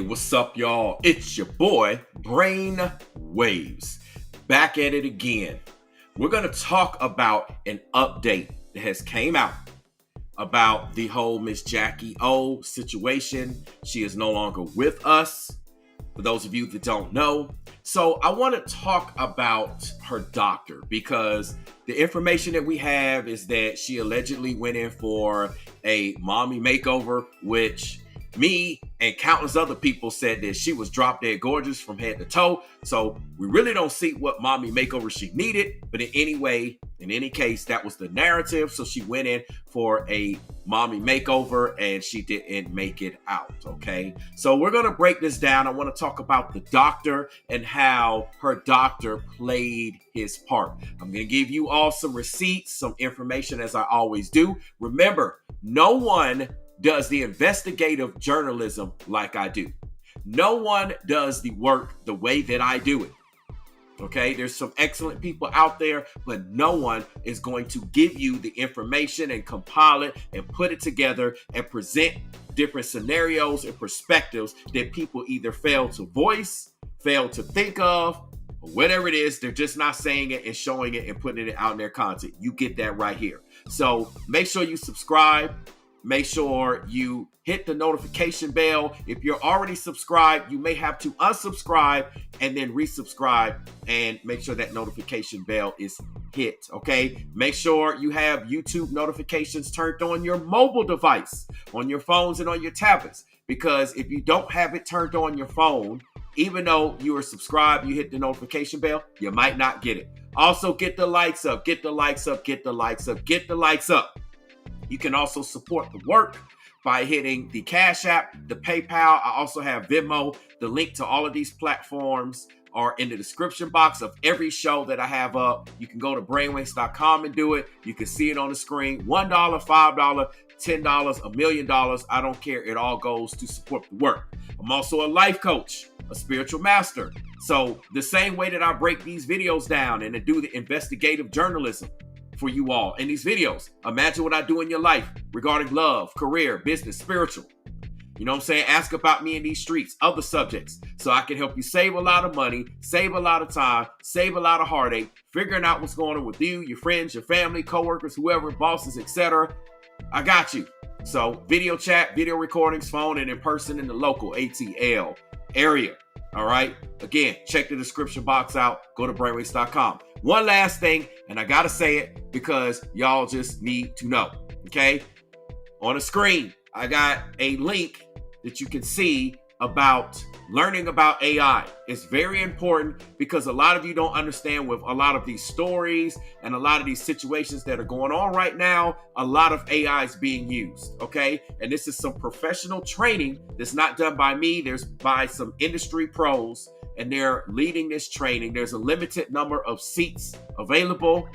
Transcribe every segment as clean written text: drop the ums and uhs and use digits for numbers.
What's up, y'all? It's your boy, Brain Waves, back at it again. We're going to talk about an update that has came out about the whole Miss Jacky O situation. She is no longer with us, for those of you that don't know. So I want to talk about her doctor because the information that we have is that she allegedly went in for a mommy makeover, which me and countless other people said that she was drop dead gorgeous from head to toe. So we really don't see what mommy makeover she needed. But in any case, that was the narrative. So she went in for a mommy makeover and she didn't make it out. Okay. So we're going to break this down. I want to talk about the doctor and how her doctor played his part. I'm going to give you all some receipts, some information as I always do. Remember, no one does the investigative journalism like I do. No one does the work the way that I do it. Okay, there's some excellent people out there, but no one is going to give you the information and compile it and put it together and present different scenarios and perspectives that people either fail to voice, fail to think of, or whatever it is. They're just not saying it and showing it and putting it out in their content. You get that right here. So make sure you subscribe. Make sure you hit the notification bell. If you're already subscribed, you may have to unsubscribe and then resubscribe and make sure that notification bell is hit, okay? Make sure you have YouTube notifications turned on your mobile device, on your phones and on your tablets, because if you don't have it turned on your phone, even though you are subscribed, you hit the notification bell, you might not get it. Also, get the likes up, get the likes up, get the likes up, get the likes up. You can also support the work by hitting the Cash App, the PayPal. I also have Venmo. The link to all of these platforms are in the description box of every show that I have up. You can go to brainwaves.com and do it. You can see it on the screen. $1, $5, $10, $1 million. I don't care. It all goes to support the work. I'm also a life coach, a spiritual master. So the same way that I break these videos down and to do the investigative journalism for you all in these videos, imagine what I do in your life regarding love, career, business, spiritual. You know what I'm saying? Ask about me in these streets, other subjects, so I can help you save a lot of money, save a lot of time, save a lot of heartache, figuring out what's going on with you, your friends, your family, coworkers, whoever, bosses, etc. I got you. So video chat, video recordings, phone, and in person in the local ATL area. All right. Again, check the description box out. Go to brainwaves.com. One last thing, and I got to say it because y'all just need to know. Okay. On the screen, I got a link that you can see about learning about AI. It's very important because a lot of you don't understand with a lot of these stories and a lot of these situations that are going on right now, a lot of AI is being used, okay? And this is some professional training that's not done by me. There's by some industry pros, and they're leading this training. There's a limited number of seats available.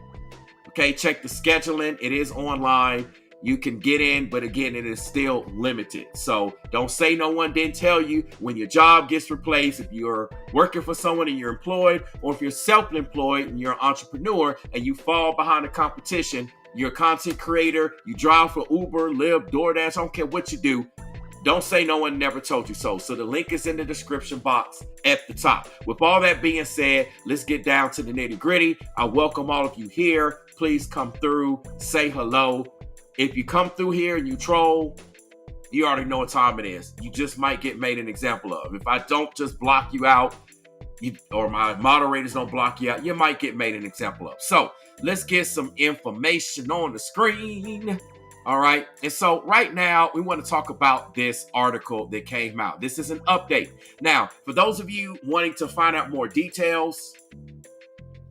Okay, check the scheduling. It is online. You can get in, but again, it is still limited. So don't say no one didn't tell you. When your job gets replaced, if you're working for someone and you're employed, or if you're self-employed and you're an entrepreneur and you fall behind the competition, you're a content creator, you drive for Uber, Lyft, DoorDash, I don't care what you do. Don't say no one never told you so. So the link is in the description box at the top. With all that being said, let's get down to the nitty gritty. I welcome all of you here. Please come through, say hello. If you come through here and you troll, you already know what time it is. You just might get made an example of. If I don't just block you out, or my moderators don't block you out, you might get made an example of. So let's get some information on the screen. All right. And so right now we want to talk about this article that came out. This is an update. Now, for those of you wanting to find out more details,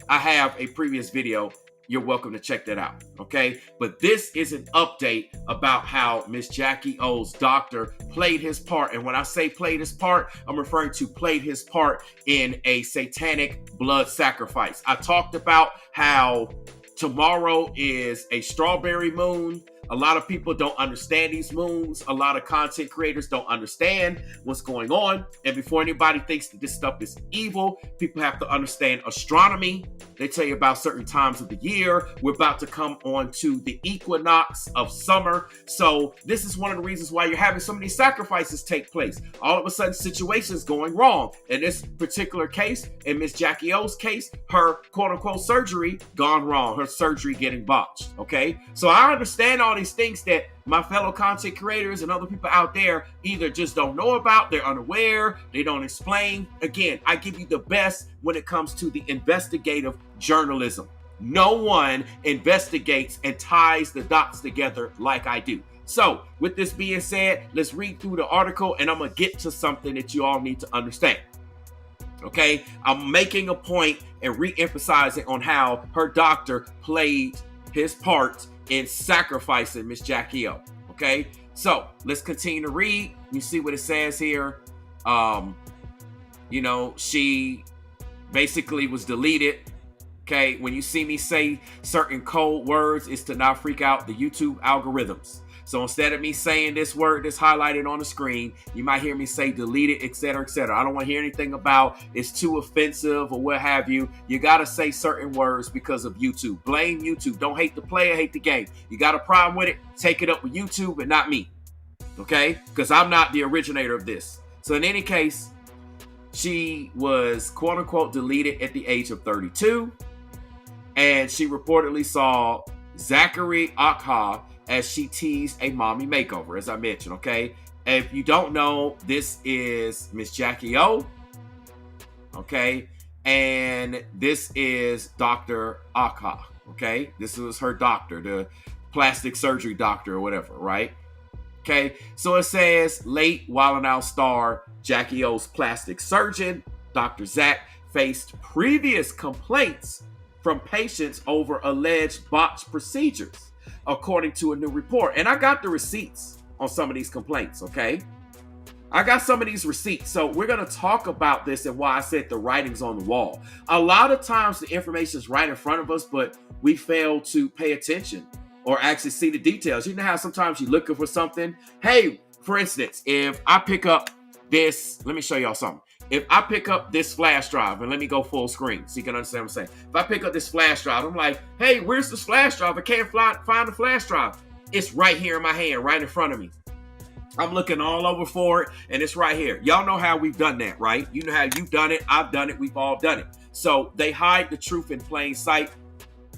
I have a previous video. You're welcome to check that out, okay? But this is an update about how Miss Jacky O's doctor played his part. And when I say played his part, I'm referring to played his part in a satanic blood sacrifice. I talked about how tomorrow is a strawberry moon. A lot of people don't understand these moons. A lot of content creators don't understand what's going on. And before anybody thinks that this stuff is evil, people have to understand astronomy. They tell you about certain times of the year. We're about to come on to the equinox of summer. So this is one of the reasons why you're having so many sacrifices take place. All of a sudden, situations going wrong. In this particular case, in Miss Jacky O's case, her quote-unquote surgery gone wrong. Her surgery getting botched, okay? So I understand all these things that my fellow content creators and other people out there either just don't know about, they're unaware, they don't explain. Again, I give you the best when it comes to the investigative journalism. No one investigates and ties the dots together like I do. So, with this being said, let's read through the article and I'm going to get to something that you all need to understand. Okay? I'm making a point and re-emphasizing on how her doctor played his part in sacrificing Miss Jacky O. Okay? So, let's continue to read. You see what it says here. She basically was deleted. Okay, when you see me say certain code words, it's to not freak out the YouTube algorithms. So instead of me saying this word that's highlighted on the screen, you might hear me say deleted, etc., etc. I don't want to hear anything about it's too offensive or what have you. You got to say certain words because of YouTube. Blame YouTube. Don't hate the player, hate the game. You got a problem with it, take it up with YouTube and not me. Okay? Because I'm not the originator of this. So in any case, she was quote-unquote deleted at the age of 32. And she reportedly saw Zachary Akha as she teased a mommy makeover, as I mentioned, okay? And if you don't know, this is Miss Jacky O, okay? And this is Dr. Akha, okay? This was her doctor, the plastic surgery doctor or whatever, right? Okay, so it says late Wild 'N Out star Jacky O's plastic surgeon, Dr. Zach, faced previous complaints from patients over alleged botched procedures, according to a new report. And I got the receipts on some of these complaints, okay? I got some of these receipts. So we're going to talk about this and why I said the writing's on the wall. A lot of times the information is right in front of us, but we fail to pay attention or actually see the details. You know how sometimes you're looking for something? Hey, for instance, if I pick up this, let me show y'all something. If I pick up this flash drive, and let me go full screen so you can understand what I'm saying. If I pick up this flash drive, I'm like, hey, where's this flash drive? I can't find the flash drive. It's right here in my hand, right in front of me. I'm looking all over for it, and it's right here. Y'all know how we've done that, right? You know how you've done it, I've done it, we've all done it. So they hide the truth in plain sight.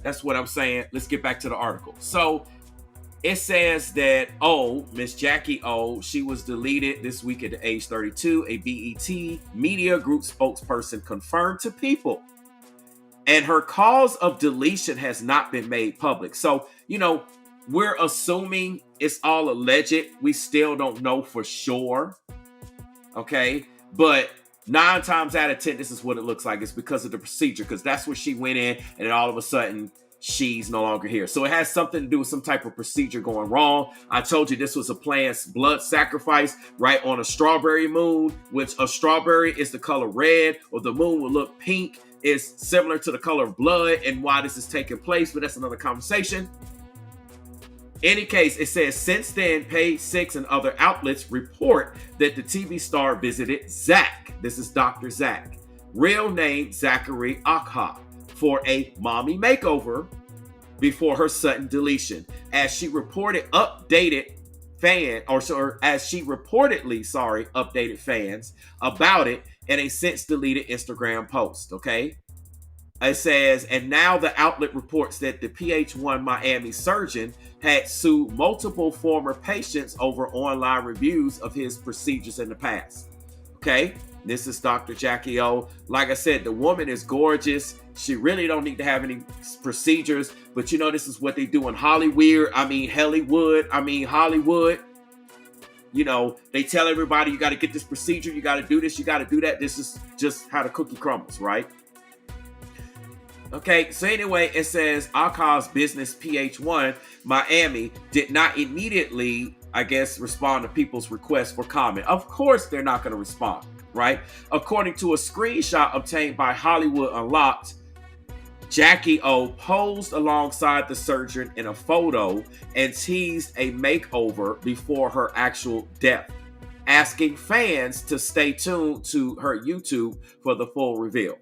That's what I'm saying. Let's get back to the article. So it says that, Miss Jacky O, she was deleted this week at the age 32. A BET media group spokesperson confirmed to People. And her cause of deletion has not been made public. So, we're assuming it's all alleged. We still don't know for sure. Okay? But 9 times out of 10, this is what it looks like. It's because of the procedure, because that's where she went in, and then all of a sudden, she's no longer here. So it has something to do with some type of procedure going wrong. I told you this was a planned blood sacrifice, right, on a strawberry moon, which a strawberry is the color red, or the moon will look pink. It's similar to the color of blood and why this is taking place, but that's another conversation. Any case, it says, since then, Page 6 and other outlets report that the TV star visited Zach. This is Dr. Zach, real name Zachary Akha, for a mommy makeover before her sudden deletion. As she reportedly updated fans about it in a since deleted Instagram post, okay? It says, and now the outlet reports that the PH1 Miami surgeon had sued multiple former patients over online reviews of his procedures in the past. Okay, this is Dr. Jacky O. Like I said, the woman is gorgeous. She really don't need to have any procedures, but this is what they do in Hollywood. They tell everybody, you got to get this procedure, you got to do this, you got to do that. This is just how the cookie crumbles, right? Okay, so anyway, it says Akha's business PH1 Miami did not immediately, respond to people's requests for comment. Of course, they're not going to respond, right? According to a screenshot obtained by Hollywood Unlocked, Jacky O posed alongside the surgeon in a photo and teased a makeover before her actual death, asking fans to stay tuned to her YouTube for the full reveal.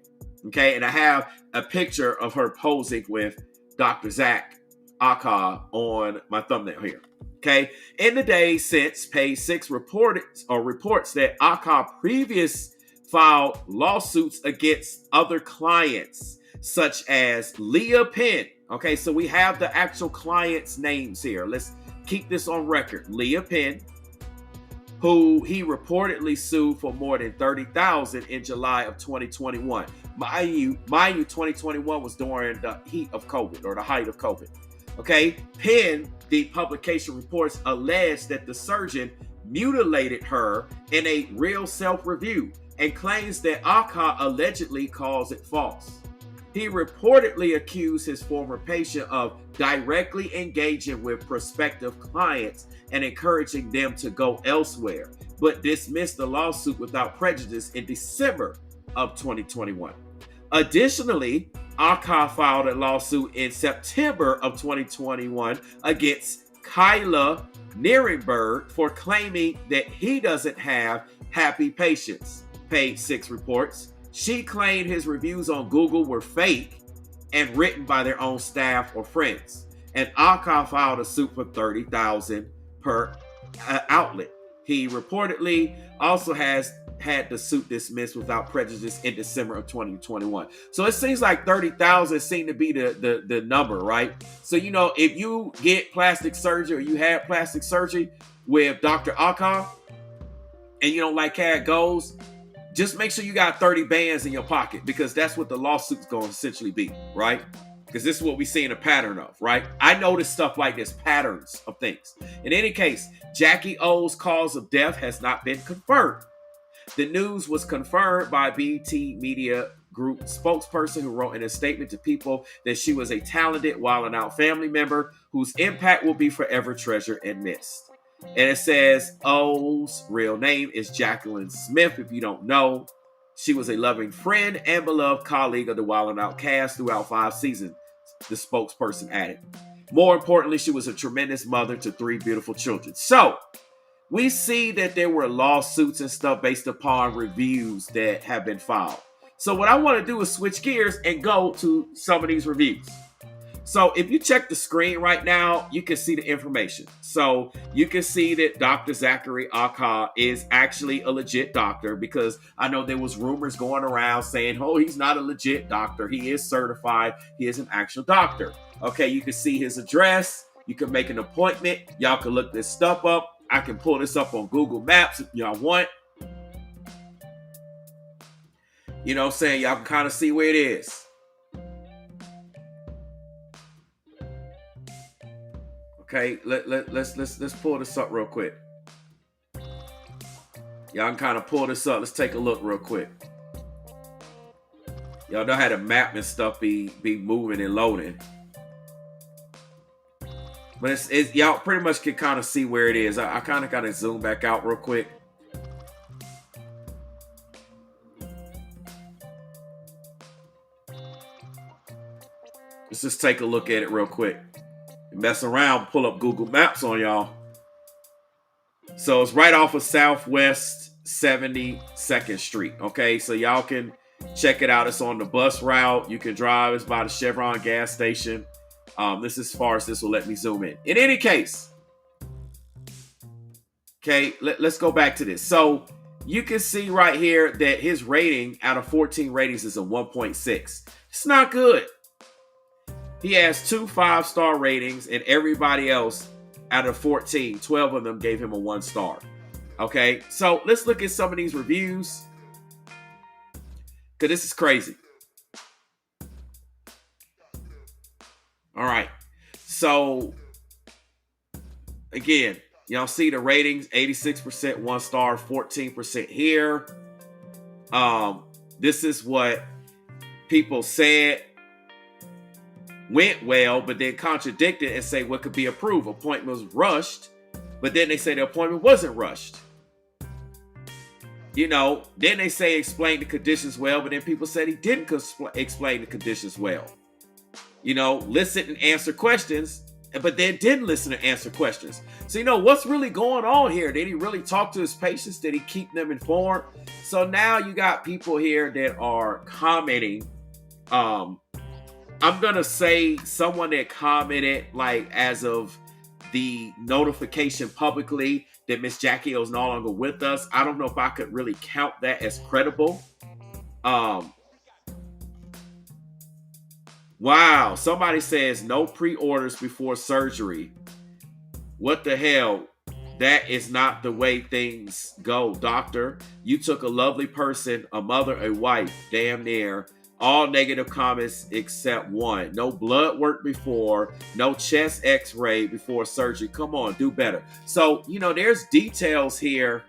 Okay, and I have a picture of her posing with Dr. Zach Aka on my thumbnail here. Okay, in the days since, page 6 reports that Aka previous filed lawsuits against other clients, such as Leah Penn. Okay, so we have the actual clients' names here. Let's keep this on record. Leah Penn, who he reportedly sued for more than $30,000 in July of 2021. Mind you, 2021 was during the heat of COVID, or the height of COVID. Okay, Penn, the publication reports, alleged that the surgeon mutilated her in a real self-review and claims that Aka allegedly calls it false. He reportedly accused his former patient of directly engaging with prospective clients and encouraging them to go elsewhere, but dismissed the lawsuit without prejudice in December of 2021. Additionally, Aka filed a lawsuit in September of 2021 against Kyla Nierenberg for claiming that he doesn't have happy patients. Page 6 reports. She claimed his reviews on Google were fake and written by their own staff or friends. And Aka filed a suit for $30,000 per outlet. He reportedly also has had the suit dismissed without prejudice in December of 2021. So it seems like 30,000 seemed to be the number, right? So, you know, if you get plastic surgery or you had plastic surgery with Dr. Aka and you don't like how it goes, just make sure you got 30 bands in your pocket, because that's what the lawsuit's going to essentially be, right? Because this is what we see in a pattern of, right? I notice stuff like this, patterns of things. In any case, Jacky O's cause of death has not been confirmed. The news was confirmed by BT Media Group spokesperson, who wrote in a statement to People that she was a talented Wild 'N Out family member whose impact will be forever treasured and missed. And it says O's real name is Jacqueline Smith. If you don't know, she was a loving friend and beloved colleague of the Wild 'N Out cast throughout 5 seasons, the spokesperson added. More importantly, she was a tremendous mother to 3 beautiful children. So we see that there were lawsuits and stuff based upon reviews that have been filed. So what I want to do is switch gears and go to some of these reviews. So if you check the screen right now, you can see the information. So you can see that Dr. Zachary Aka is actually a legit doctor, because I know there was rumors going around saying, oh, he's not a legit doctor. He is certified. He is an actual doctor. Okay, you can see his address. You can make an appointment. Y'all can look this stuff up. I can pull this up on Google Maps if y'all want. You know what I'm saying? Y'all can kind of see where it is. Okay, let's pull this up real quick. Y'all can kind of pull this up. Let's take a look real quick. Y'all know how the map and stuff be moving and loading. But it's y'all pretty much can kind of see where it is. I kind of got to zoom back out real quick. Let's just take a look at it real quick. Mess around, pull up Google Maps on y'all. So it's right off of Southwest 72nd Street. Okay, so y'all can check it out. It's on the bus route. You can drive. It's by the Chevron gas station. This is as far as this will let me zoom in. In any case, okay, let's go back to this. So you can see right here that his rating out of 14 ratings is a 1.6. It's not good. He has 2 5-star ratings, and everybody else out of 14, 12 of them gave him a 1 star. Okay, so let's look at some of these reviews, because this is crazy. All right, so again, y'all see the ratings, 86% 1 star, 14% here. This is what people said went well, but then contradicted and say what could be approved. Appointment was rushed, but then they say the appointment wasn't rushed. You know, then they say explain the conditions well, but then people said he didn't explain the conditions well. You know, listen and answer questions, but then didn't listen and answer questions. So, you know, what's really going on here? Did he really talk to his patients? Did he keep them informed? So now you got people here that are commenting Um, I'm gonna say someone that commented like as of the notification publicly that Miss Jacky is no longer with us. I don't know if I could really count that as credible. Um, wow, somebody says no pre-orders before surgery. What the hell? That is not the way things go, doctor. You took a lovely person, a mother, a wife, damn near. All negative comments except one. No blood work before, no chest x-ray before surgery. Come on, do better. So, there's details here.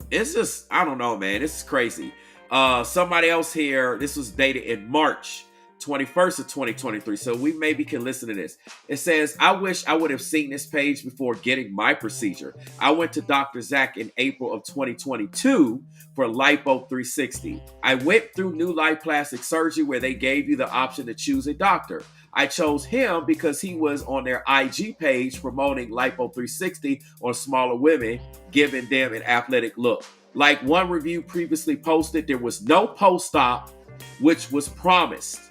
It's just, I don't know, man. This is crazy. Somebody else here, this was dated in March 21st of 2023. So we maybe can listen to this. It says, I wish I would have seen this page before getting my procedure. I went to Dr. Zach in April of 2022 for Lipo 360. I went through New Life Plastic Surgery where they gave you the option to choose a doctor. I chose him because he was on their IG page promoting Lipo 360 on smaller women, giving them an athletic look. Like one review previously posted, there was no post-op, which was promised.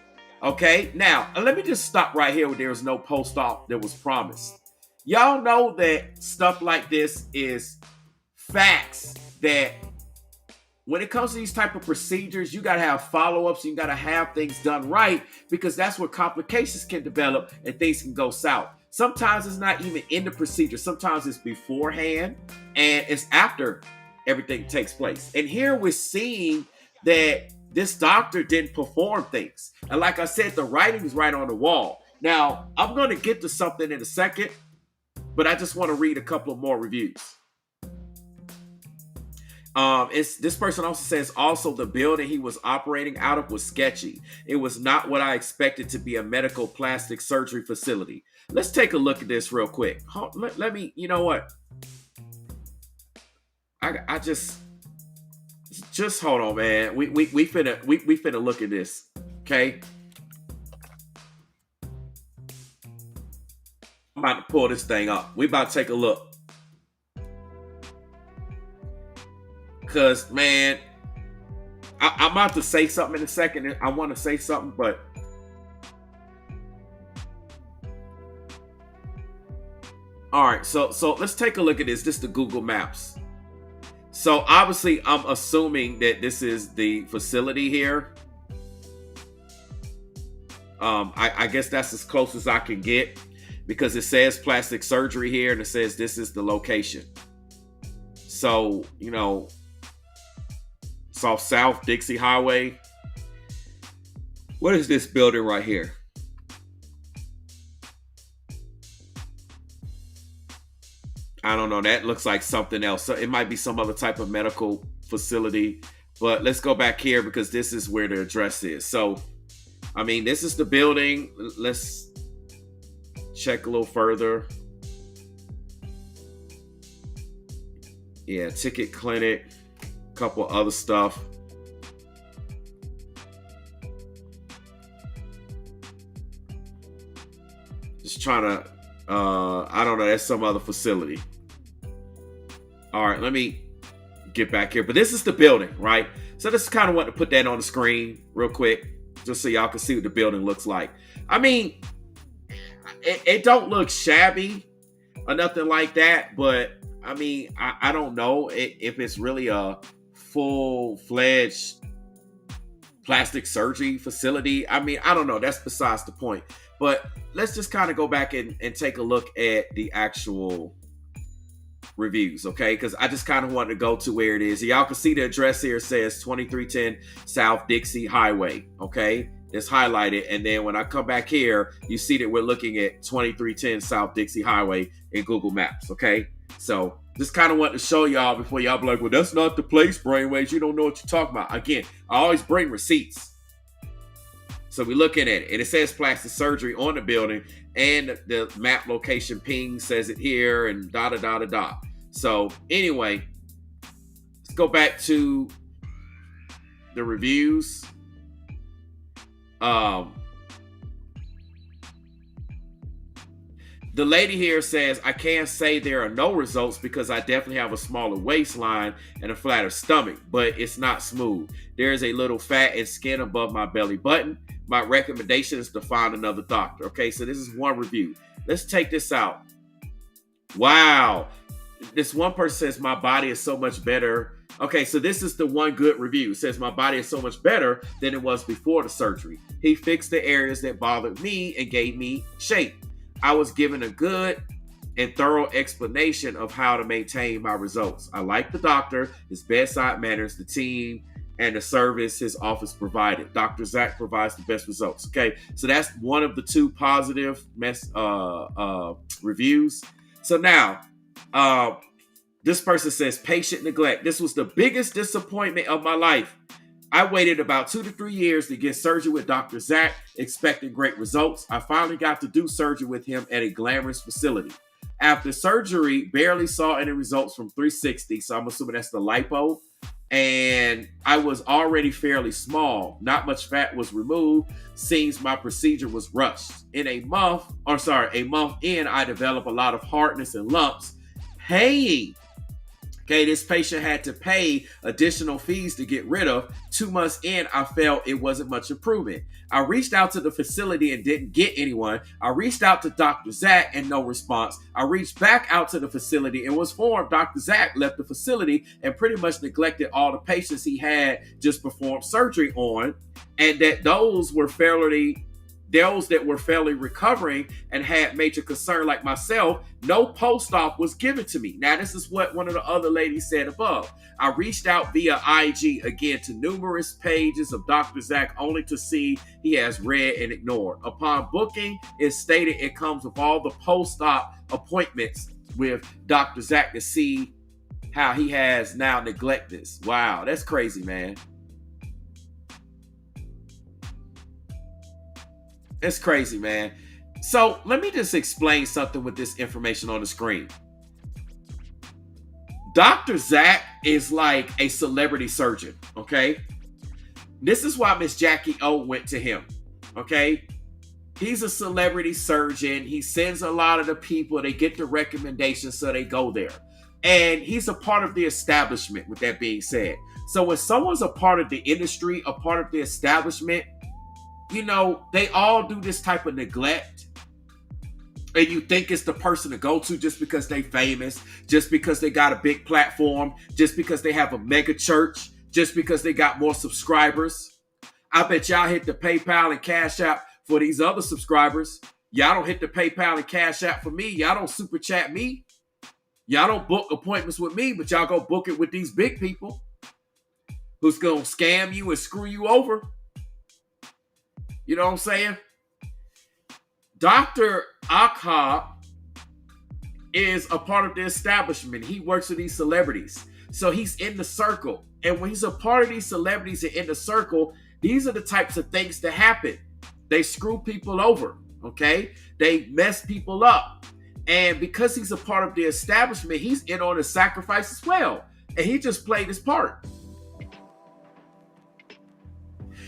Okay, now let me just stop right here where there was no post-op that was promised. Y'all know that stuff like this is facts, that when it comes to these type of procedures, you got to have follow-ups. You got to have things done right, because that's where complications can develop and things can go south. Sometimes it's not even in the procedure. Sometimes it's beforehand and it's after everything takes place. And here we're seeing that this doctor didn't perform things. And like I said, the writing is right on the wall. Now, I'm going to get to something in a second, but I just want to read a couple of more reviews. This person also says, also the building he was operating out of was sketchy. It was not what I expected to be a medical plastic surgery facility. Let's take a look at this real quick. Let me, you know what? I just hold on, man. We finna look at this, okay? I'm about to pull this thing up. We about to take a look. Because, man, I'm about to say something in a second. I want to say something, but all right. So let's take a look at this. This is the Google Maps. So obviously, I'm assuming that this is the facility here. I guess that's as close as I can get, because it says plastic surgery here and it says this is the location. So, it's off South Dixie Highway. What is this building right here? I don't know. That looks like something else. So it might be some other type of medical facility. But let's go back here, because this is where the address is. So, I mean, this is the building. Let's check a little further. Yeah, ticket clinic, a couple other stuff. Just trying to, I don't know, that's some other facility. All right, let me get back here. But this is the building, right? So this is kind of want to put that on the screen real quick, just so y'all can see what the building looks like. I mean, it don't look shabby or nothing like that, but I mean, I don't know if it's really a full-fledged plastic surgery facility. I mean, I don't know. That's besides the point. But let's just kind of go back and take a look at the actual reviews, okay? Because I just kind of wanted to go to where it is. Y'all can see the address here. It says 2310 South Dixie Highway, okay? It's highlighted. And then when I come back here, you see that we're looking at 2310 South Dixie Highway in Google Maps, okay? So just kind of want to show y'all before y'all be like, well, that's not the place, Brainwaves. You don't know what you're talking about. Again, I always bring receipts. So we're looking at it, and it says plastic surgery on the building, and the map location ping says it here, and da-da-da-da-da. So anyway, let's go back to the reviews. The lady here says, I can't say there are no results because I definitely have a smaller waistline and a flatter stomach, but it's not smooth. There is a little fat and skin above my belly button. My recommendation is to find another doctor. Okay, so this is one review. Let's take this out. Wow. This one person says, my body is so much better. Okay, so this is the one good review. It says, my body is so much better than it was before the surgery. He fixed the areas that bothered me and gave me shape. I was given a good and thorough explanation of how to maintain my results. I like the doctor, his bedside manners, the team, and the service his office provided. Dr. Zach provides the best results. Okay, so that's one of the two positive reviews. So now, this person says, patient neglect. This was the biggest disappointment of my life. I waited about 2 to 3 years to get surgery with Dr. Zach, expecting great results. I finally got to do surgery with him at a glamorous facility. After surgery, barely saw any results from 360, so I'm assuming that's the lipo. And I was already fairly small. Not much fat was removed. Seems my procedure was rushed. A month in, I developed a lot of hardness and lumps. Hey, okay, this patient had to pay additional fees to get rid of. 2 months in, I felt it wasn't much improvement. I reached out to the facility and didn't get anyone. I reached out to Dr. Zach and no response. I reached back out to the facility and was informed Dr. Zach left the facility and pretty much neglected all the patients he had just performed surgery on, and that those that were fairly recovering and had major concern like myself, no post-op was given to me. Now, this is what one of the other ladies said above. I reached out via IG again to numerous pages of Dr. Zach only to see he has read and ignored. Upon booking, it's stated it comes with all the post-op appointments with Dr. Zach to see how he has now neglected this. Wow, that's crazy, man. It's crazy, man. So let me just explain something with this information on the screen. Dr. Zach is like a celebrity surgeon, okay? This is why Miss Jacky O went to him, okay? He's a celebrity surgeon. He sends a lot of the people, they get the recommendations, so they go there. And he's a part of the establishment, with that being said. So when someone's a part of the industry, a part of the establishment, you know, they all do this type of neglect. And you think it's the person to go to just because they famous, just because they got a big platform, just because they have a mega church, just because they got more subscribers. I bet y'all hit the PayPal and Cash App for these other subscribers. Y'all don't hit the PayPal and Cash App for me. Y'all don't super chat me. Y'all don't book appointments with me, but y'all go book it with these big people who's going to scam you and screw you over. You know what I'm saying? Dr. Akha is a part of the establishment. He works with these celebrities. So he's in the circle. And when he's a part of these celebrities and in the circle, these are the types of things that happen. They screw people over, okay? They mess people up. And because he's a part of the establishment, he's in on the sacrifice as well. And he just played his part.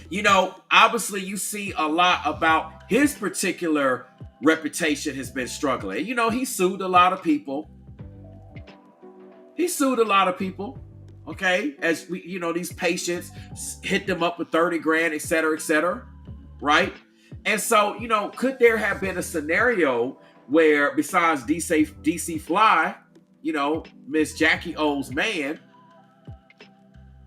You know, obviously you see a lot about his particular reputation has been struggling. You know, he sued a lot of people. Okay? As we, you know, these patients hit them up with 30 grand, et cetera, right? And so, you know, could there have been a scenario where besides DC Fly, you know, Miss Jacky O's man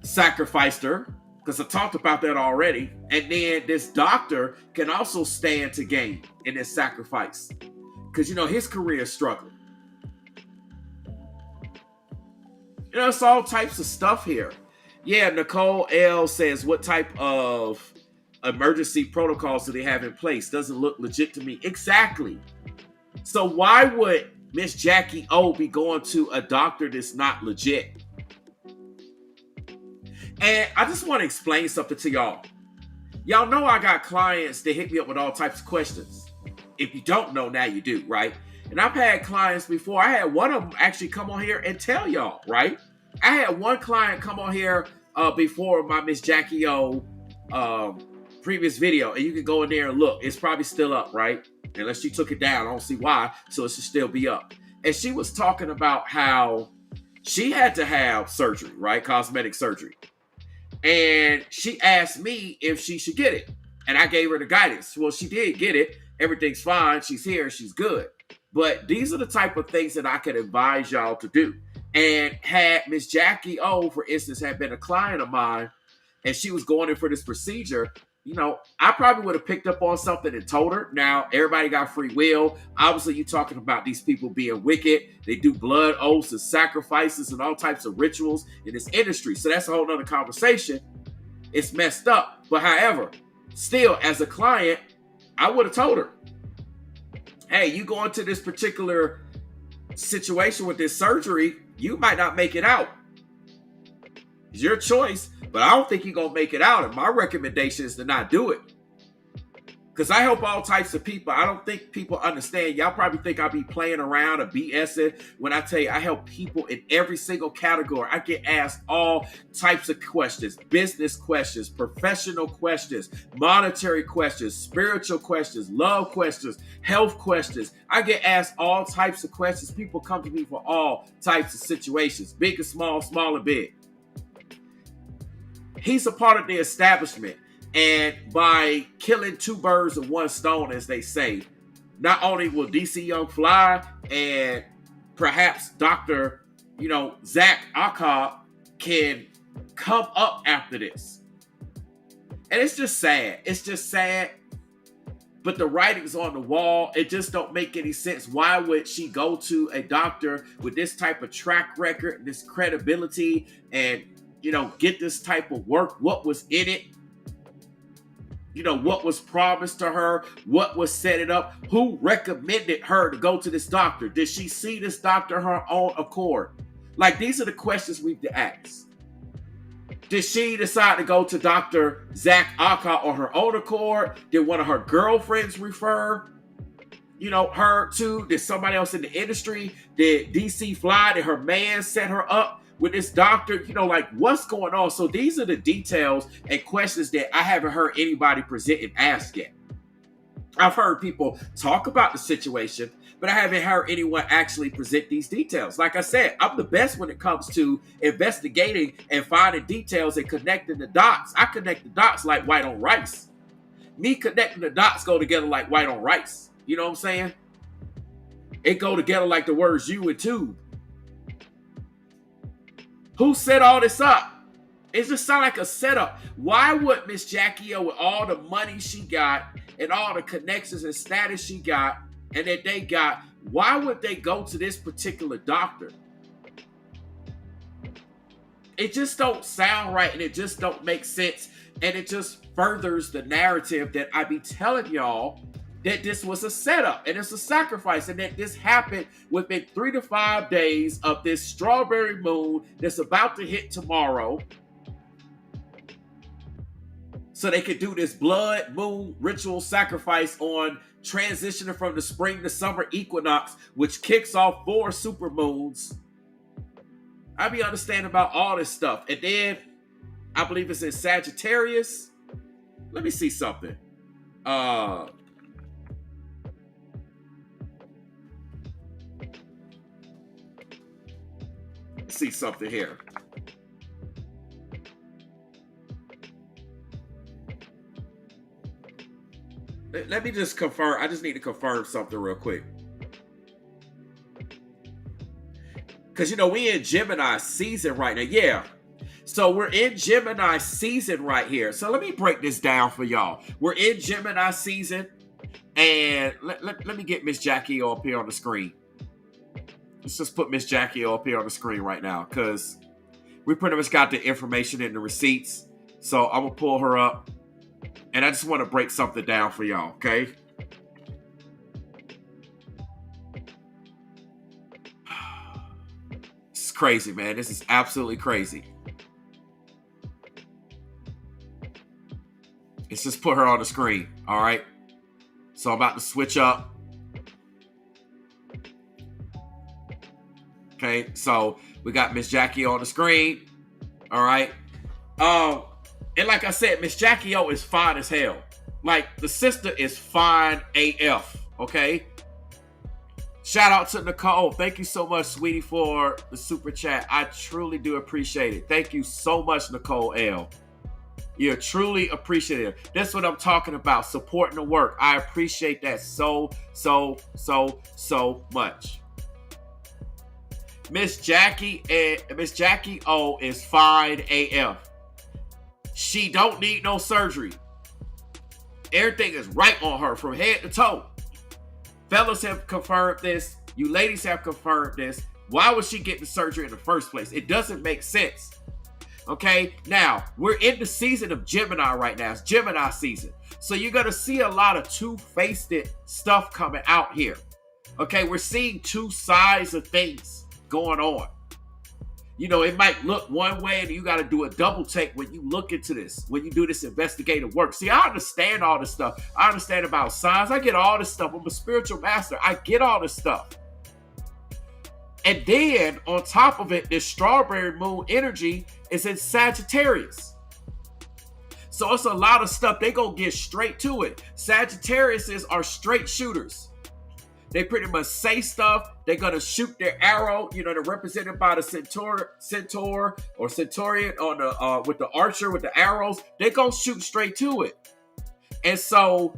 sacrificed her? Because I talked about that already. And then this doctor can also stand to gain in this sacrifice. Because, you know, his career is struggling. You know, it's all types of stuff here. Yeah, Nicole L says, what type of emergency protocols do they have in place? Doesn't look legit to me. Exactly. So why would Miss Jacky O be going to a doctor that's not legit? And I just want to explain something to y'all. Y'all know I got clients that hit me up with all types of questions. If you don't know, now you do, right? And I've had clients before. I had one of them actually come on here and tell y'all, right? I had one client come on here before my Miss Jacky O previous video. And you can go in there and look. It's probably still up, right? Unless she took it down, I don't see why. So it should still be up. And she was talking about how she had to have surgery, right? Cosmetic surgery. And she asked me if she should get it. And I gave her the guidance. Well, she did get it. Everything's fine. She's here. She's good. But these are the type of things that I could advise y'all to do. And had Miss Jacky O, for instance, had been a client of mine, and she was going in for this procedure, I probably would have picked up on something and told her. Now, everybody got free will. Obviously, you're talking about these people being wicked. They do blood oaths and sacrifices and all types of rituals in this industry. So that's a whole nother conversation. It's messed up. But however, still, as a client, I would have told her, hey, you go into this particular situation with this surgery, you might not make it out. It's your choice, but I don't think you're going to make it out. And my recommendation is to not do it. Because I help all types of people. I don't think people understand. Y'all probably think I be playing around or BSing when I tell you I help people in every single category. I get asked all types of questions, business questions, professional questions, monetary questions, spiritual questions, love questions, health questions. I get asked all types of questions. People come to me for all types of situations, big and small, small and big. He's a part of the establishment. And by killing two birds with one stone, as they say, not only will DC Young fly and perhaps Dr. Zach Akkad can come up after this. And it's just sad. It's just sad. But the writing's on the wall. It just don't make any sense. Why would she go to a doctor with this type of track record, this credibility, and, get this type of work? What was in it? What was promised to her, what was set it up, who recommended her to go to this doctor? Did she see this doctor her own accord? Like, these are the questions we have to ask. Did she decide to go to Dr. Zach Akkad on her own accord? Did one of her girlfriends refer, her to? Did somebody else in the industry? Did DC fly? Did her man set her up with this doctor? What's going on? So these are the details and questions that I haven't heard anybody present and ask yet. I've heard people talk about the situation, but I haven't heard anyone actually present these details. Like I said, I'm the best when it comes to investigating and finding details and connecting the dots. I connect the dots like white on rice. Me connecting the dots go together like white on rice. You know what I'm saying? It go together like the words you and tube. Who set all this up? It just sounds like a setup. Why would Miss Jacky O, with all the money she got and all the connections and status she got and that they got, why would they go to this particular doctor? It just don't sound right, and it just don't make sense, and it just furthers the narrative that I be telling y'all that this was a setup and it's a sacrifice, and that this happened within 3 to 5 days of this strawberry moon that's about to hit tomorrow, so they could do this blood moon ritual sacrifice on transitioning from the spring to summer equinox, which kicks off 4 super moons. I be understanding about all this stuff. And then I believe it's in Sagittarius. Let me see something. See something here. Let me just confirm. I just need to confirm something real quick. Because, we in Gemini season right now. Yeah. So we're in Gemini season right here. So let me break this down for y'all. We're in Gemini season. And let me get Miss Jacky up here on the screen. Let's just put Miss Jacky up here on the screen right now, because we pretty much got the information in the receipts. So I'm going to pull her up. And I just want to break something down for y'all, okay? This is crazy, man. This is absolutely crazy. Let's just put her on the screen, all right? So I'm about to switch up. Okay, so we got Miss Jacky on the screen, all right? And like I said, Miss Jacky O is fine as hell. Like, the sister is fine AF. Okay. Shout out to Nicole. Thank you so much, sweetie, for the super chat. I truly do appreciate it. Thank you so much, Nicole L. You're truly appreciative. That's what I'm talking about. Supporting the work. I appreciate that so much. Miss Jacky O is fine AF. She don't need no surgery. Everything is right on her from head to toe. Fellas have confirmed this. You ladies have confirmed this. Why was she getting surgery in the first place? It doesn't make sense. Okay, now we're in the season of Gemini right now. It's Gemini season. So you're going to see a lot of two-faced stuff coming out here. Okay, we're seeing two sides of things going on. You know, it might look one way and you got to do a double take when you look into this, when you do this investigative work. See, I understand all this stuff. I understand about signs. I get all this stuff. I'm a spiritual master. I get all this stuff. And then on top of it, this strawberry moon energy is in Sagittarius. So it's a lot of stuff. They gonna get straight to it. Sagittariuses are straight shooters. They pretty much say stuff. They're gonna shoot their arrow. You know, they're represented by the centaur or centurion on the with the archer with the arrows. They're gonna shoot straight to it. And so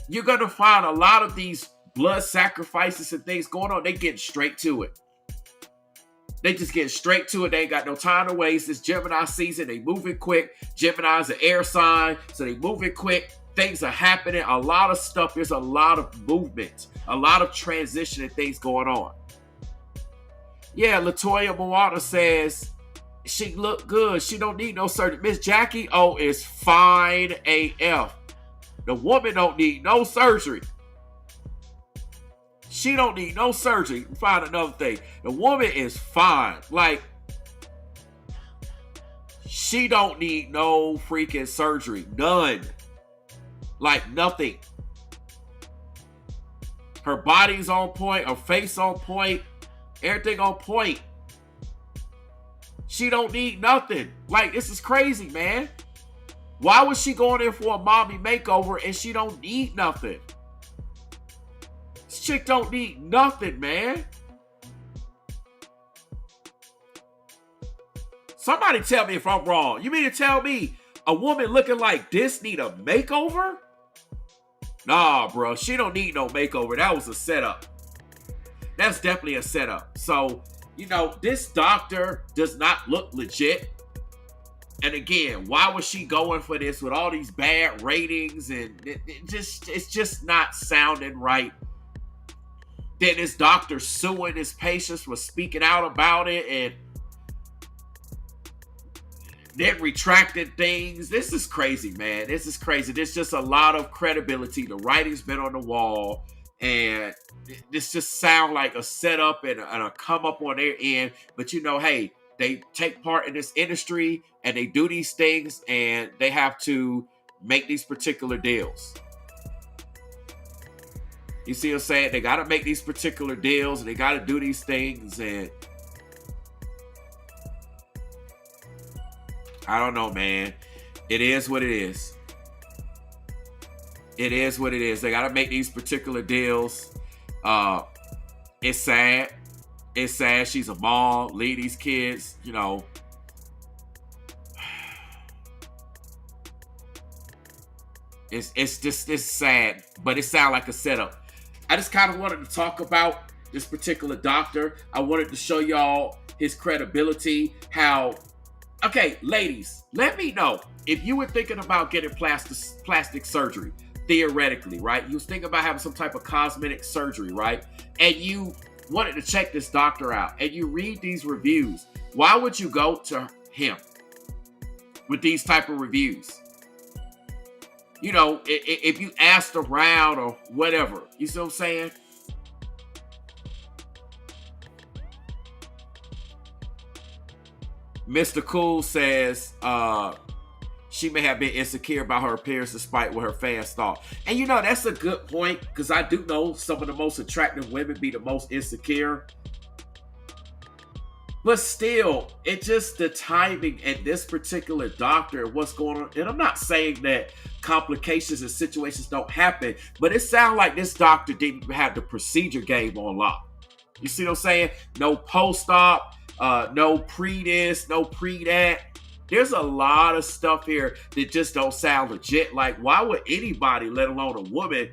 you're gonna find a lot of these blood sacrifices and things going on. They get straight to it. They just get straight to it. They ain't got no time to waste. It's Gemini season. They moving quick. Gemini's an air sign, so they moving quick. Things are happening. A lot of stuff. There's a lot of movement. A lot of transition and things going on. Yeah, Latoya Moana says she look good. She don't need no surgery. Miss Jacky O is fine AF. The woman don't need no surgery. She don't need no surgery. Find another thing. The woman is fine. Like, she don't need no freaking surgery. None. Like, nothing. Her body's on point. Her face on point. Everything on point. She don't need nothing. Like, this is crazy, man. Why was she going in for a mommy makeover and she don't need nothing? This chick don't need nothing, man. Somebody tell me if I'm wrong. You mean to tell me a woman looking like this need a makeover? Nah, bro. She don't need no makeover. That was a setup. That's definitely a setup. So, you know, this doctor does not look legit. And again, why was she going for this with all these bad ratings? And it's just not sounding right. Then this doctor suing his patients for speaking out about it and then retracted things. This is crazy, man. This is crazy. There's just a lot of credibility. The writing's been on the wall, and this just sounds like a setup and a come up on their end. But you know, hey, they take part in this industry and they do these things and they have to make these particular deals. You see what I'm saying? They got to make these particular deals and they got to do these things. And I don't know, man. It is what it is. It is what it is. They got to make these particular deals. It's sad. It's sad. She's a mom. Lead these kids, you know. It's sad, but it sounds like a setup. I just kind of wanted to talk about this particular doctor. I wanted to show y'all his credibility, how... Okay, ladies, let me know if you were thinking about getting plastic surgery, theoretically, right? You was thinking about having some type of cosmetic surgery, right? And you wanted to check this doctor out, and you read these reviews. Why would you go to him with these type of reviews? You know, if you asked around or whatever, you see what I'm saying? Mr. Cool says she may have been insecure about her appearance despite what her fans thought. And you know, that's a good point, because I do know some of the most attractive women be the most insecure. But still, it just the timing and this particular doctor, what's going on. And I'm not saying that complications and situations don't happen, but it sounds like this doctor didn't even have the procedure game on lock. You see what I'm saying? No post-op, no pre this, no pre that. There's a lot of stuff here that just don't sound legit. Like, why would anybody, let alone a woman,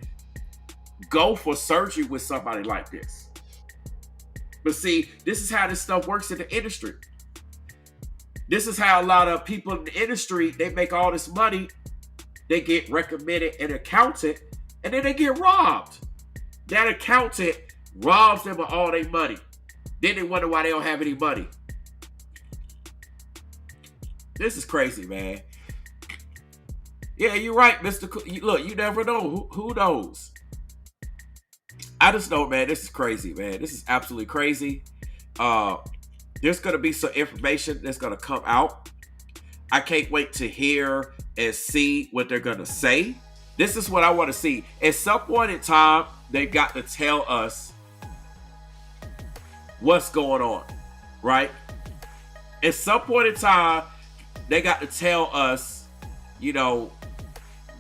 go for surgery with somebody like this? But see, this is how this stuff works in the industry. This is how a lot of people in the industry, they make all this money, they get recommended an accountant, and then they get robbed. That accountant robs them of all their money. Then they wonder why they don't have any money. This is crazy, man. Yeah, you're right, Mr. Look, you never know. Who knows? I just know, man, this is crazy, man. This is absolutely crazy. There's going to be some information that's going to come out. I can't wait to hear and see what they're going to say. This is what I want to see. At some point in time, they've got to tell us what's going on, right? At some point in time, they got to tell us, you know,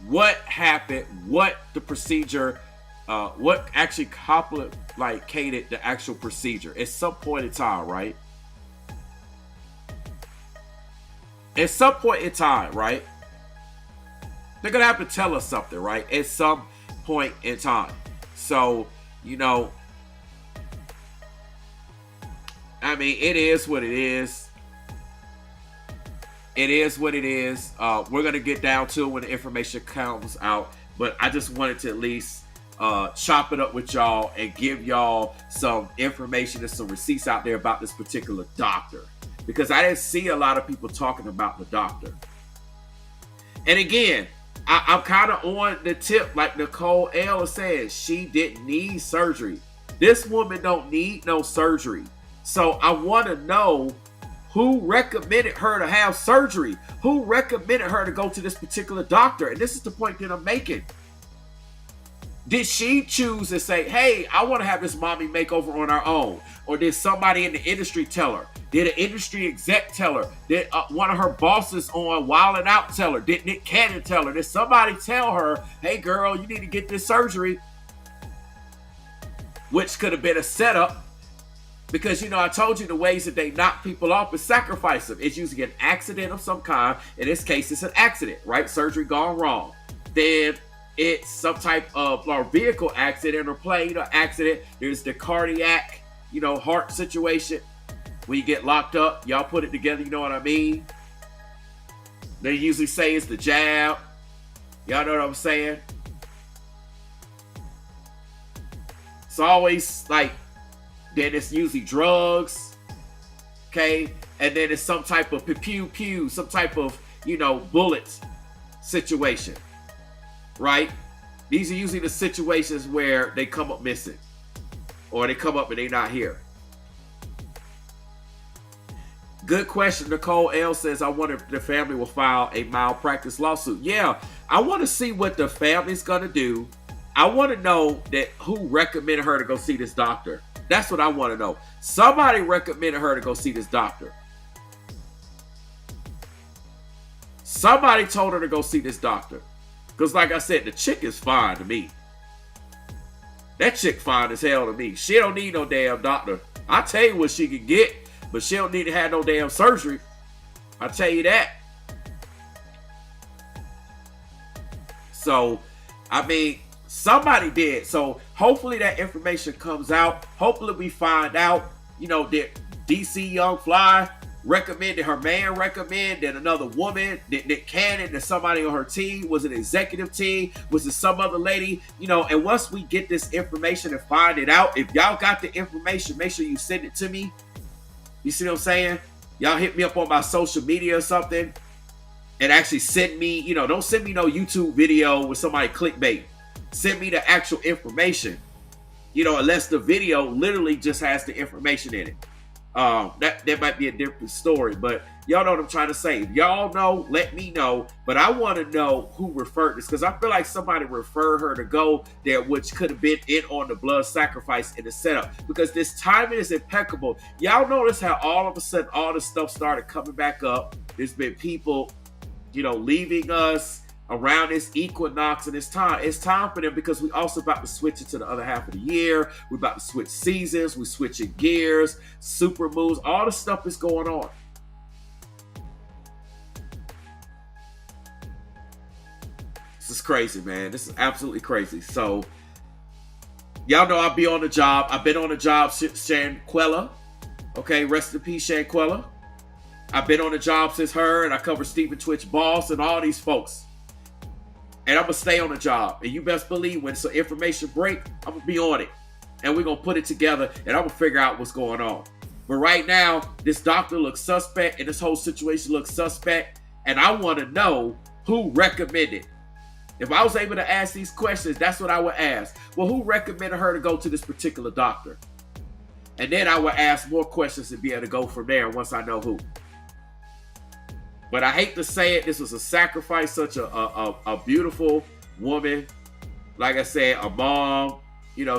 what happened, what the procedure, what actually complicated the actual procedure at some point in time, right? At some point in time, right? They're going to have to tell us something, right? At some point in time. So, you know, I mean, it is what it is. It is what it is. We're going to get down to it when the information comes out. But I just wanted to at least chop it up with y'all and give y'all some information and some receipts out there about this particular doctor. Because I didn't see a lot of people talking about the doctor. And again, I'm kind of on the tip, like Nicole L said, she didn't need surgery. This woman don't need no surgery. So I want to know who recommended her to have surgery. Who recommended her to go to this particular doctor? And this is the point that I'm making. Did she choose to say, hey, I want to have this mommy makeover on our own? Or did somebody in the industry tell her? Did an industry exec tell her? Did one of her bosses on Wild 'N Out tell her? Did Nick Cannon tell her? Did somebody tell her, hey, girl, you need to get this surgery? Which could have been a setup. Because, you know, I told you the ways that they knock people off is sacrifice them. It's usually an accident of some kind. In this case, it's an accident, right? Surgery gone wrong. Then it's some type of vehicle accident or plane or accident. There's the cardiac, you know, heart situation. When you get locked up, y'all put it together, you know what I mean? They usually say it's the jab. Y'all know what I'm saying? It's always like, then it's usually drugs, okay? And then it's some type of pew-pew, some type of, you know, bullet situation, right? These are usually the situations where they come up missing or they come up and they're not here. Good question. Nicole L says, I wonder if the family will file a malpractice lawsuit. Yeah, I want to see what the family's going to do. I want to know that who recommended her to go see this doctor. That's what I want to know. Somebody recommended her to go see this doctor. Somebody told her to go see this doctor. Because like I said, the chick is fine to me. That chick fine as hell to me. She don't need no damn doctor. I'll tell you what she can get, but she don't need to have no damn surgery. I'll tell you that. So, I mean, somebody did. So hopefully that information comes out. Hopefully we find out, you know, that DC Young Fly recommended, her man recommended, that another woman, that Nick Cannon, that somebody on her team, was an executive team, was it some other lady, you know. And once we get this information and find it out, if y'all got the information, make sure you send it to me. You see what I'm saying? Y'all hit me up on my social media or something and actually send me, you know, don't send me no YouTube video with somebody clickbait. Send me the actual information, you know, unless the video literally just has the information in it. That might be a different story, but y'all know what I'm trying to say. If y'all know, let me know. But I want to know who referred this, because I feel like somebody referred her to go there, which could have been in on the blood sacrifice in the setup, because this timing is impeccable. Y'all notice how all of a sudden all this stuff started coming back up. There's been people, leaving us around this equinox, and it's time for them, because we also about to switch into the other half of the year. We're about to switch seasons. We're switching gears, super moves, all the stuff is going on. This is crazy, man. This is absolutely crazy. So y'all know I'll be on the job. I've been on the job since Shanquella. Okay, rest in peace, Shanquella. I've been on the job since her, and I cover Stephen Twitch Boss and all these folks. And I'm going to stay on the job. And you best believe when some information break, I'm going to be on it. And we're going to put it together, and I'm going to figure out what's going on. But right now, this doctor looks suspect, and this whole situation looks suspect. And I want to know who recommended. If I was able to ask these questions, that's what I would ask. Well, who recommended her to go to this particular doctor? And then I would ask more questions and be able to go from there once I know who. But I hate to say it, this was a sacrifice, such a beautiful woman. Like I said, a mom,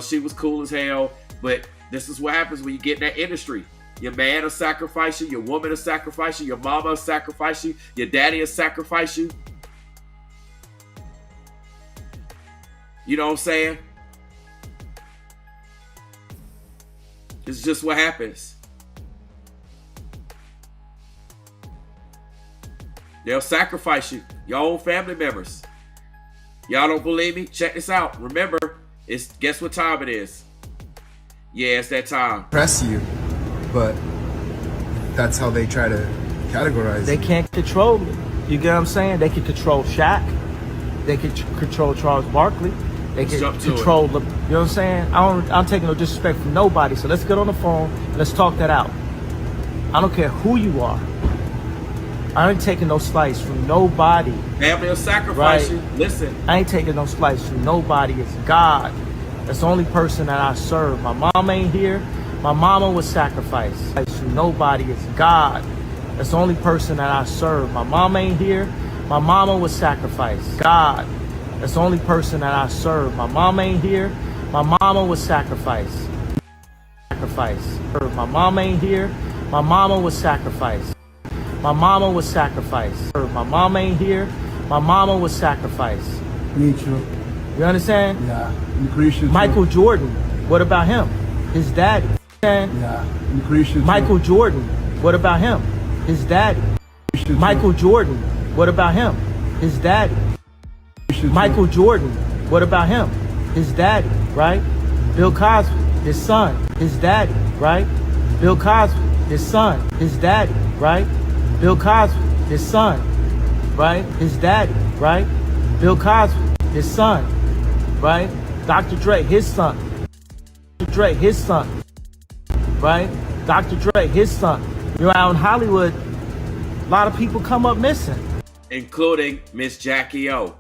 she was cool as hell. But this is what happens when you get in that industry. Your man will sacrifice you, your woman will sacrifice you, your mama will sacrifice you, your daddy will sacrifice you. You know what I'm saying? This is just what happens. They'll sacrifice you, your own family members. Y'all don't believe me? Check this out. Remember, guess what time it is? Yeah, it's that time. Press you, but that's how they try to categorize They you. can't control me. You get what I'm saying? They can control Shaq. They can control Charles Barkley. They can control, you know what I'm saying? I'm taking no disrespect from nobody, so let's get on the phone and let's talk that out. I don't care who you are. I ain't taking no slice from nobody. Family will sacrifice you. Listen. I ain't taking no slice from nobody. It's God. That's the only person that I serve. My mom ain't here. My mama was sacrificed. From nobody. It's God. That's the only person that I serve. My mom ain't here. My mama was sacrificed. God. That's the only person that I serve. My mom ain't here. My mama was sacrificed. My mom ain't here. My mama was sacrificed. My mama was sacrificed. My mom ain't here. My mama was sacrificed. Mutual. You understand? Yeah. Increase Michael Jordan. What about him? His daddy. Yeah. Increase Michael Jordan. What about him? His daddy. Michael Jordan. What about him? His daddy. Michael Jordan. What about him? His daddy, right? Bill Cosby. His son. His daddy, right? Bill Cosby. His son. His daddy, right? Bill Cosby, his son, right? His daddy, right? Bill Cosby, his son, right? Dr. Dre, his son. Dr. Dre, his son, right? Dr. Dre, his son. Out in Hollywood, a lot of people come up missing. Including Miss Jacky O.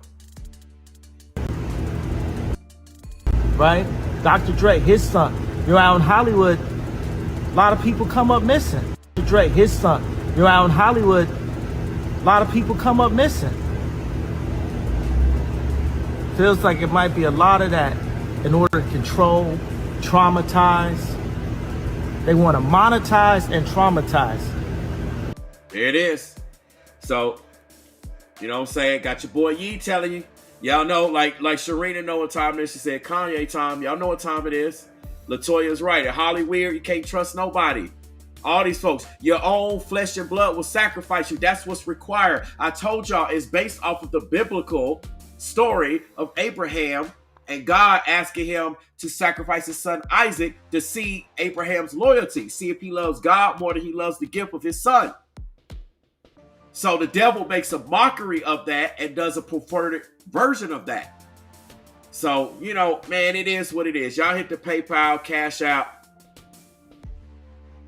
Right? Dr. Dre, his son. Out in Hollywood, a lot of people come up missing. Dr. Dre, his son. Out in Hollywood, a lot of people come up missing. Feels like it might be a lot of that in order to control, traumatize. They want to monetize and traumatize. There it is. So, you know what I'm saying? Got your boy Yee telling you. Y'all know, like Sharina know what time it is. She said Kanye time. Y'all know what time it is. Latoya's right. At Hollywood, you can't trust nobody. All these folks, your own flesh and blood will sacrifice you. That's what's required. I told y'all it's based off of the biblical story of Abraham and God asking him to sacrifice his son Isaac to see Abraham's loyalty. See if he loves God more than he loves the gift of his son. So the devil makes a mockery of that and does a perverted version of that. So, man, it is what it is. Y'all hit the PayPal, Cash Out.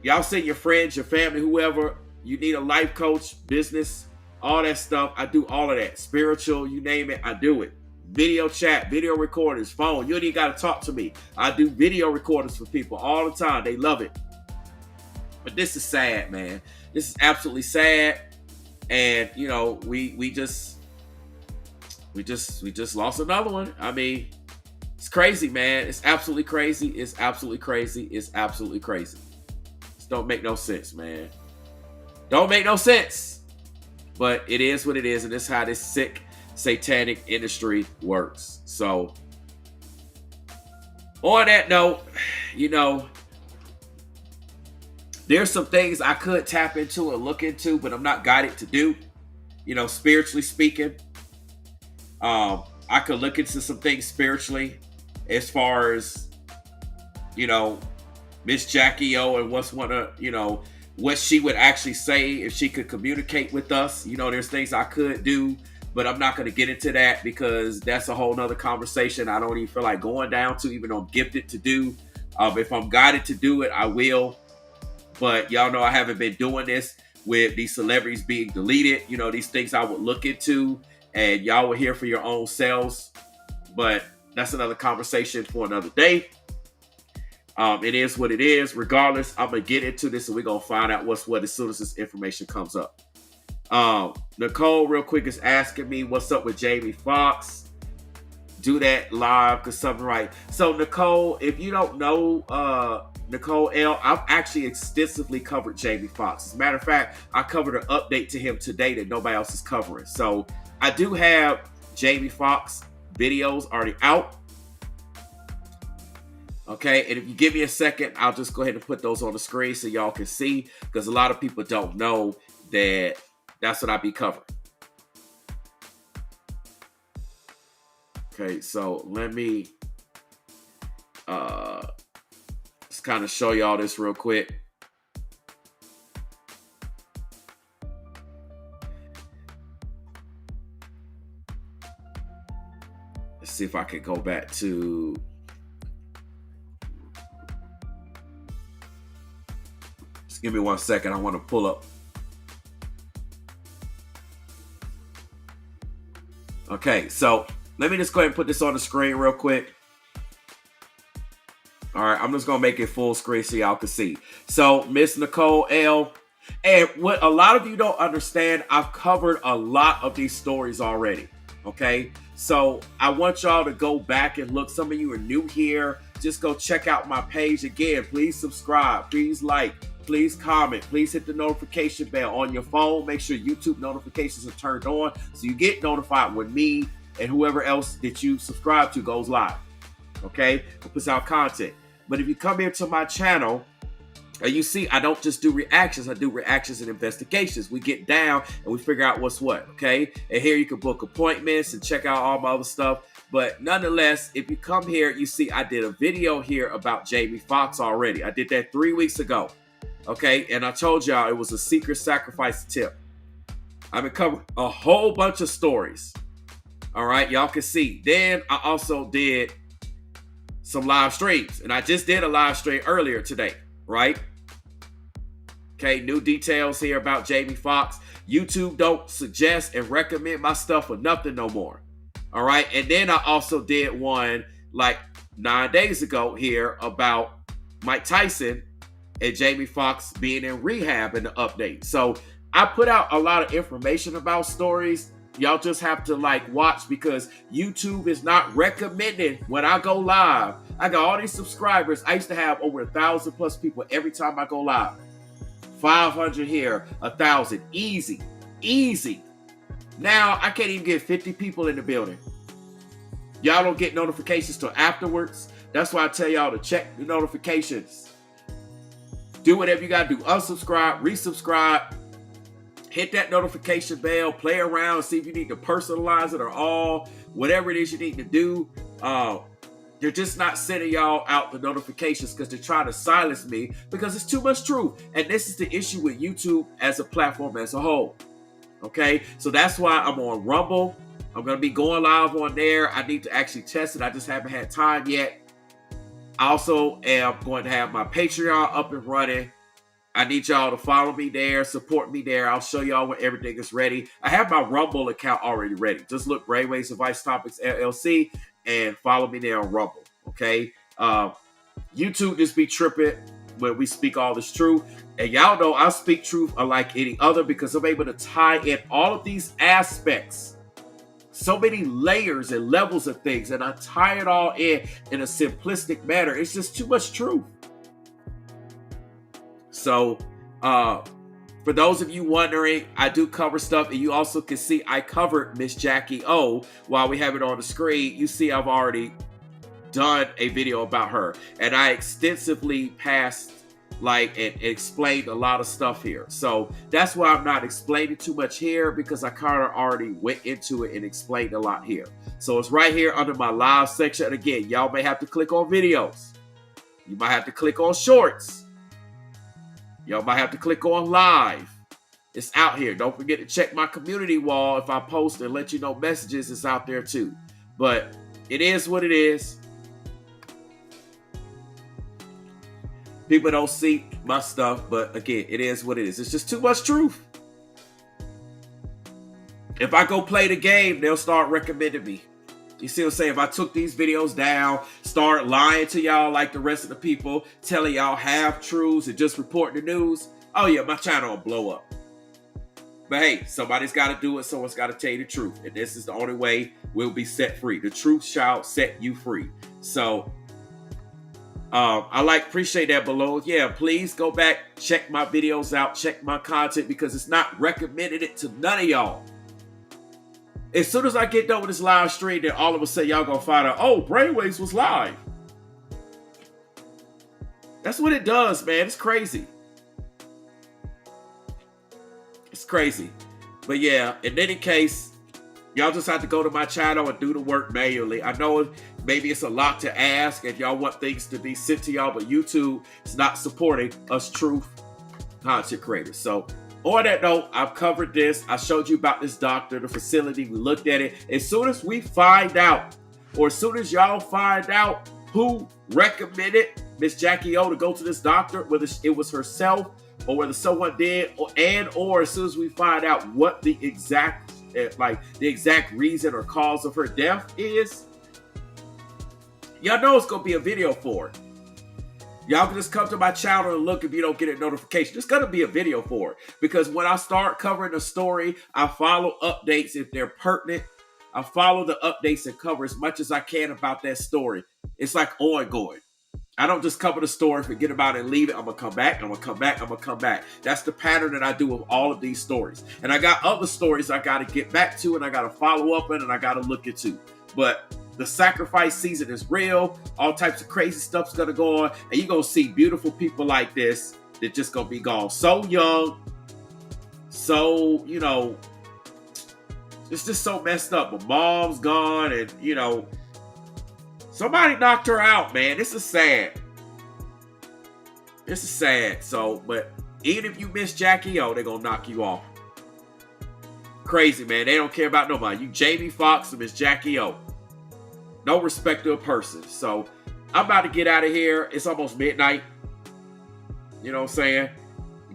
Y'all send your friends, your family, whoever. You need a life coach, business, all that stuff. I do all of that. Spiritual, you name it, I do it. Video chat, video recorders, phone. You ain't even got to talk to me. I do video recordings for people all the time. They love it. But this is sad, man. This is absolutely sad. And you know, we just lost another one. I mean, it's crazy, man. It's absolutely crazy. It's absolutely crazy. It's absolutely crazy. This don't make no sense, man. Don't make no sense. But it is what it is, and this is how this sick satanic industry works. So on that note, you know, there's some things I could tap into and look into, but I'm not guided to do. You know, spiritually speaking, I could look into some things spiritually, as far as, you know, Miss Jacky and what she would actually say if she could communicate with us. You know, there's things I could do, but I'm not going to get into that because that's a whole nother conversation I don't even feel like going down to, even though I'm gifted to do. If I'm guided to do it, I will. But y'all know I haven't been doing this with these celebrities being deleted. You know, these things I would look into, and y'all will hear for your own selves. But that's another conversation for another day. It is what it is. Regardless, I'm going to get into this, and we're going to find out what's what as soon as this information comes up. Nicole, real quick, is asking me what's up with Jamie Foxx. Do that live because something right. So, Nicole, if you don't know Nicole L., I've actually extensively covered Jamie Foxx. As a matter of fact, I covered an update to him today that nobody else is covering. So, I do have Jamie Foxx videos already out. Okay, and if you give me a second, I'll just go ahead and put those on the screen so y'all can see, because a lot of people don't know that that's what I be covering. Okay, so let me just kind of show y'all this real quick. Let's see if I can go back to... Just give me 1 second. I want to pull up. Okay, so let me just go ahead and put this on the screen real quick. All right, I'm just going to make it full screen so y'all can see. So, Miss Nicole L. And what a lot of you don't understand, I've covered a lot of these stories already. Okay, so I want y'all to go back and look. Some of you are new here. Just go check out my page again. Please subscribe. Please like. Please comment. Please hit the notification bell on your phone. Make sure YouTube notifications are turned on so you get notified when me and whoever else that you subscribe to goes live. Okay? It puts out content. But if you come here to my channel, and you see, I don't just do reactions. I do reactions and investigations. We get down and we figure out what's what. Okay? And here you can book appointments and check out all my other stuff. But nonetheless, if you come here, you see I did a video here about Jamie Foxx already. I did that 3 weeks ago. Okay, and I told y'all it was a secret sacrifice tip. I've been covering a whole bunch of stories. All right, y'all can see. Then I also did some live streams, and I just did a live stream earlier today, right? Okay, new details here about Jamie Foxx. YouTube don't suggest and recommend my stuff for nothing no more. All right, and then I also did one like 9 days ago here about Mike Tyson and Jamie Foxx being in rehab in the update. So I put out a lot of information about stories. Y'all just have to like watch because YouTube is not recommending when I go live. I got all these subscribers. I used to have over 1,000 plus people every time I go live. 500 here, 1,000, easy, easy. Now I can't even get 50 people in the building. Y'all don't get notifications till afterwards. That's why I tell y'all to check the notifications. Do whatever you got to do. Unsubscribe, resubscribe, hit that notification bell, play around, see if you need to personalize it or all, whatever it is you need to do. They're just not sending y'all out the notifications because they're trying to silence me because it's too much truth. And this is the issue with YouTube as a platform as a whole. Okay, so that's why I'm on Rumble. I'm going to be going live on there. I need to actually test it. I just haven't had time yet. I also am going to have my Patreon up and running. I need y'all to follow me there, support me there. I'll show y'all when everything is ready. I have my Rumble account already ready. Just look Brainwaves Advice Topics LLC and follow me there on Rumble. Okay. YouTube just be tripping where we speak all this truth. And y'all know I speak truth unlike any other because I'm able to tie in all of these aspects, so many layers and levels of things, and I tie it all in a simplistic manner. It's just too much truth. So, for those of you wondering, I do cover stuff, and you also can see I covered Miss Jacky O. While we have it on the screen, you see I've already done a video about her, and I extensively passed and explained a lot of stuff here. So that's why I'm not explaining too much here, because I kind of already went into it and explained a lot here. So it's right here under my live section. And again, y'all may have to click on videos. You might have to click on shorts. Y'all might have to click on live. It's out here. Don't forget to check my community wall. If I post and let you know messages, it's out there too. But it is what it is. People don't see my stuff, but again, it is what it is. It's just too much truth. If I go play the game, they'll start recommending me. You see what I'm saying? If I took these videos down, start lying to y'all like the rest of the people, telling y'all half truths and just reporting the news, oh yeah, my channel will blow up. But hey, somebody's got to do it. Someone's got to tell you the truth. And this is the only way we'll be set free. The truth shall set you free. So, appreciate that below. Yeah, please go back, check my videos out, check my content, because it's not recommended it to none of y'all. As soon as I get done with this live stream, then all of a sudden y'all gonna find out, oh, Brainwaves was live. That's what it does, man. It's crazy. It's crazy. But yeah, in any case, y'all just have to go to my channel and do the work manually. I know maybe it's a lot to ask if y'all want things to be sent to y'all, but YouTube is not supporting us truth content creators. So on that note, I've covered this. I showed you about this doctor, the facility. We looked at it. As soon as we find out, or as soon as y'all find out who recommended Miss Jacky O to go to this doctor, whether it was herself or whether someone did, or as soon as we find out what the exact reason or cause of her death is, y'all know it's gonna be a video for it. Y'all can just come to my channel and look if you don't get a notification. There's gonna be a video for it, because when I start covering a story, I follow updates if they're pertinent. I follow the updates and cover as much as I can about that story. It's like ongoing. I don't just cover the story, forget about it, and leave it. I'm gonna come back, I'm gonna come back, I'm gonna come back. That's the pattern that I do with all of these stories. And I got other stories I gotta get back to, and I gotta follow up in, and I gotta look into. But the sacrifice season is real. All types of crazy stuff's gonna go on, and you're gonna see beautiful people like this that just gonna be gone. So young, so, it's just so messed up. But mom's gone, and, somebody knocked her out, man. This is sad. This is sad. So, but even if you miss Jacky O, they're gonna knock you off. Crazy, man. They don't care about nobody. You Jamie Foxx or Miss Jacky O. No respect to a person. So I'm about to get out of here. It's almost midnight. You know what I'm saying?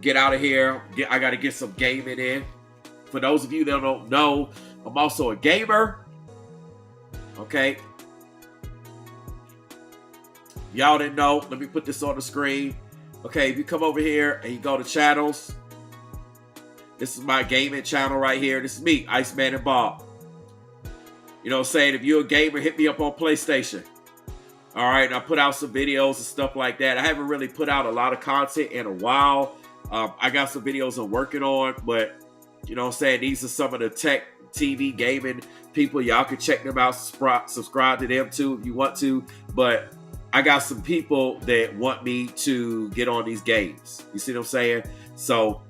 Get out of here. I got to get some gaming in. For those of you that don't know, I'm also a gamer. Okay. Y'all didn't know. Let me put this on the screen. Okay, if you come over here and you go to channels, this is my gaming channel right here. This is me, Iceman and Bob. You know what I'm saying? If you're a gamer, hit me up on PlayStation. All right, and I put out some videos and stuff like that. I haven't really put out a lot of content in a while. I got some videos I'm working on, but you know what I'm saying? These are some of the tech, TV, gaming people. Y'all can check them out, subscribe to them too if you want to. But I got some people that want me to get on these games. You see what I'm saying? So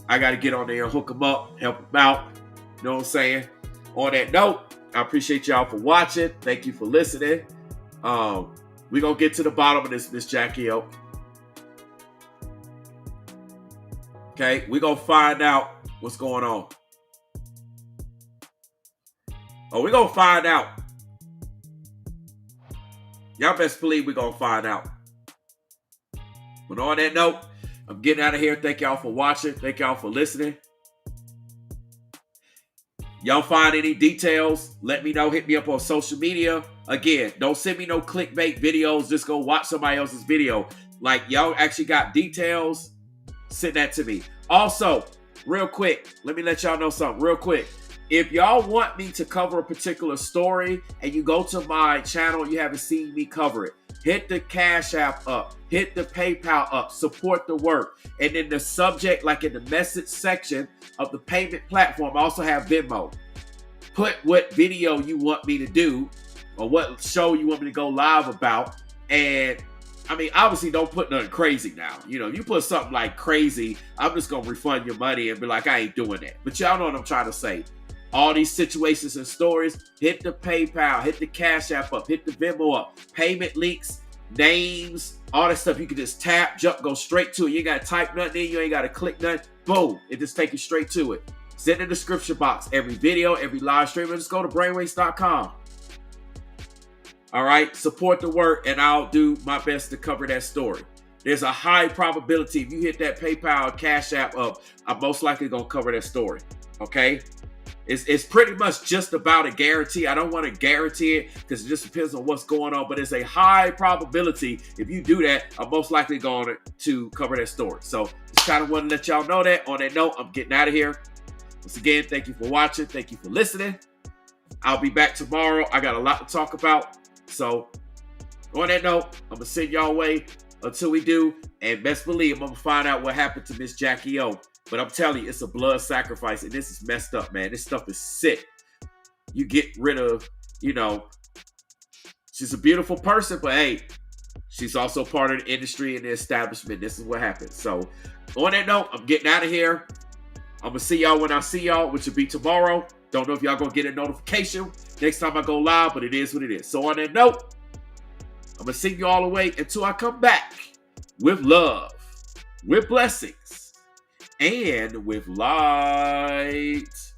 I got to get on there and hook them up, help them out. You know what I'm saying? On that note, I appreciate y'all for watching. Thank you for listening. We're going to get to the bottom of this, Miss Jacky O. Okay, we're going to find out what's going on. Oh, we're going to find out. Y'all best believe we're going to find out. But on that note, I'm getting out of here. Thank y'all for watching. Thank y'all for listening. Y'all find any details, let me know. Hit me up on social media. Again, don't send me no clickbait videos. Just go watch somebody else's video. Like, y'all actually got details, send that to me. Also, real quick, let me let y'all know something real quick. If y'all want me to cover a particular story and you go to my channel and you haven't seen me cover it, hit the Cash App up, hit the PayPal up, support the work. And in the subject, like in the message section of the payment platform, I also have Venmo. Put what video you want me to do or what show you want me to go live about. And I mean, obviously don't put nothing crazy now. You know, if you put something like crazy, I'm just going to refund your money and be like, I ain't doing that. But y'all know what I'm trying to say. All these situations and stories, hit the PayPal, hit the Cash App up, hit the Venmo up, payment links, names, all that stuff. You can just tap, jump, go straight to it. You ain't got to type nothing in. You ain't got to click nothing. Boom. It just takes you straight to it. It's in the description box. Every video, every live stream, just go to brainwaves.com. All right. Support the work, and I'll do my best to cover that story. There's a high probability if you hit that PayPal Cash App up, I'm most likely going to cover that story. Okay. It's pretty much just about a guarantee. I don't want to guarantee it because it just depends on what's going on. But it's a high probability if you do that, I'm most likely going to cover that story. So just kind of want to let y'all know that. On that note, I'm getting out of here. Once again, thank you for watching. Thank you for listening. I'll be back tomorrow. I got a lot to talk about. So on that note, I'm going to send y'all away until we do. And best believe I'm going to find out what happened to Miss Jacky O. But I'm telling you, it's a blood sacrifice, and this is messed up, man. This stuff is sick. You get rid of, you know, she's a beautiful person, but hey, she's also part of the industry and the establishment. This is what happens. So on that note, I'm getting out of here. I'm going to see y'all when I see y'all, which will be tomorrow. Don't know if y'all going to get a notification next time I go live, but it is what it is. So on that note, I'm going to send you all away until I come back with love, with blessings, and with light.